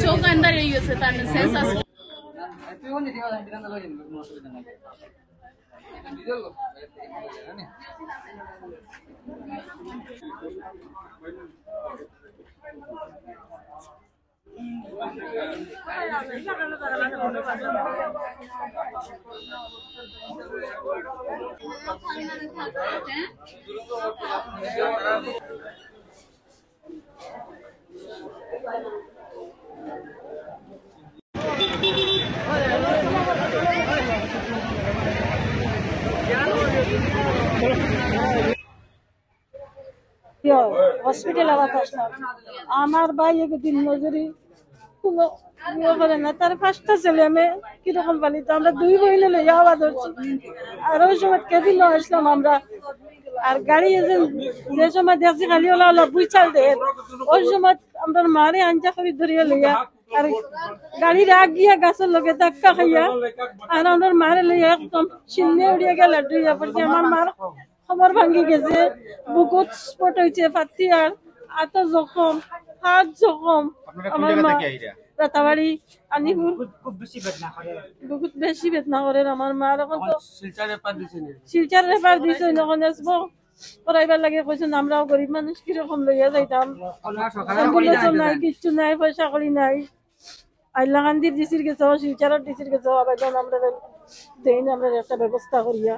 चौक अंदर यही है सेंसस হসপিটাল আবার আসলাম। আমার ভাই একদিন মজুরি কোনো করে না, তার 5টা ছেলে মেয়ে কিরকম পালিত, আমরা 2 বইলে লইয়া আবার ধরছি। আর ওই সময় কেবিন আসলাম আমরা, আর গাড়ি যে সময় দেখছি খালি ওলা ওলা বুঝাল দেয়, ওই সময় আমরা মারে আঞ্জা করে ধরিয়া লইয়া আর গাড়ির আগ গিয়া গাছের লগে ধাক্কা খাইয়া আর আমার মারে লইয়া একদম চিন্নে উড়িয়া গেল ডুইয়া পড়ছে। আমার মার খবর ভাঙ্গি গেছে, বুকুত স্পট হয়েছে, ফাতি আর এত জখম, হাত জখম। আমার মা রাতাবাড়ি আনিপুর বহুত বেশি বেদনা করে আমার মার। এখন তো শিলচার রেফার দিছে, এখন আসবো করাইবার লাগে কইছেন। আমরাও গরিব মানুষ কিরকম লইয়া যাইতাম, অ্যাম্বুলেন্সও নাই, কিচ্ছু নাই, পয়সা করি নাই। আইলাকান্দির ডিসির গেছে, শিলচারের ডিসির গেছে, আবার আমরা দেন আমরা একটা ব্যবস্থা করিয়া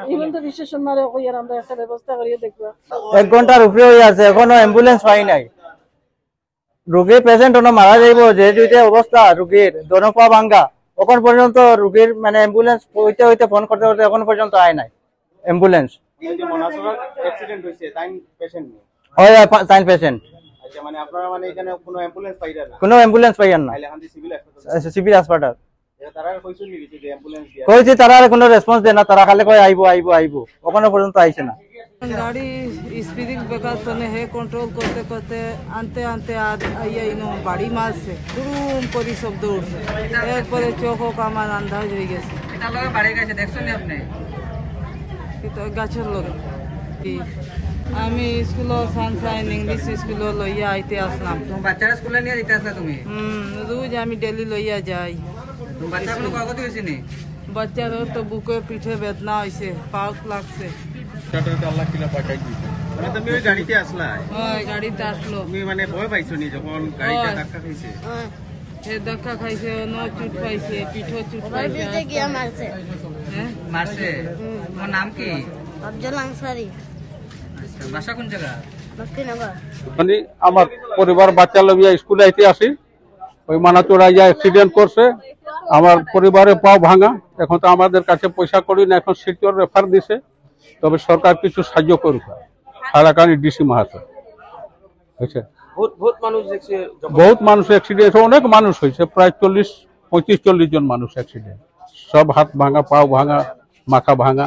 হিমন্ত বিশ্ব শর্মারে কইয়ার আমরা একটা ব্যবস্থা করিয়া দেখবো। 1 ঘন্টার উপরে হয়ে আছে, এখনো অ্যাম্বুলেন্স পাই নাই। রোগীর পেশেন্ট মারা যাইব, যে দুইটা অবস্থা রোগীর দোনো পা ভাঙ্গা, এখন পর্যন্ত রোগীর মানে অ্যাম্বুলেন্স হইতে হইতে ফোন করতে করতে এখন পর্যন্ত আয় নাই অ্যাম্বুলেন্স। কোনো অ্যাম্বুলেন্স পাইয়ান না সিভিল হাসপাতাল। কইছি তারা কোনো রেসপন্স দেয় না, তারা খালি কয় আইব আইব আইব, ওখানে পর্যন্ত আইছে না। गाड़ी स्पीडिंग ब्रेकर तने है कंट्रोल करते करते आनते आनते आइया इनो बाड़ी मार से दुरुम करी शब्द उठছে একবারে চোখ আমার আন্দাজ হয়ে গেছে। এটা লগে বাড়ি গেছে দেখছেন আপনি? এটা গাছের লগে। আমি স্কুল সানশাইন ইংলিশ স্কুল লইয়া আইতে আসলাম। তুমি বাচ্চারা স্কুলে নিয়ে যাইতে আসলা তুমি? রোজ আমি ডেলি লইয়া যাই। তুমি বাচ্চাগুলো কগতি হইছে নি? বাচ্চারা তো বুকে পিঠে বেদনা হইছে, পাউক লাগছে। আল্লাহ কিলা পাঠাই দিয়েছে। মানে তুমি ওই গাড়িতে আসলা? হ্যাঁ গাড়িতে আসলো। তুমি মানে ভয় পাইছো নি যখন গাড়িটা ধাক্কা খাইছে? সে ধাক্কা খাইছে, চুট পাইছে, পিঠো চুট পাইছে। গিয়া মারছে। হ্যাঁ মারছে। তোমার নাম কি? আফজল আনসারি। আচ্ছা, বাসা কোন জায়গা? লক্ষ্মীনগর। মানে আমার পরিবার বাচ্চা লইয়া স্কুলে আইতে আসি, ওই মানাচোরা ইয়া অ্যাক্সিডেন্ট করছে, আমার পরিবারে পাও ভাঙা। এখন তো আমাদের কাছে পয়সা করি না, এখন সিকিউর রেফার দিছে। তবে সরকার কিছু সাহায্য করুক, হারাকানি ডিসি মহাশয়। বহুত মানুষ অ্যাক্সিডেন্ট, অনেক মানুষ হয়েছে, প্রায় 35-40 জন মানুষ অ্যাক্সিডেন্ট। সব হাত ভাঙা, পাও ভাঙা, মাথা ভাঙা।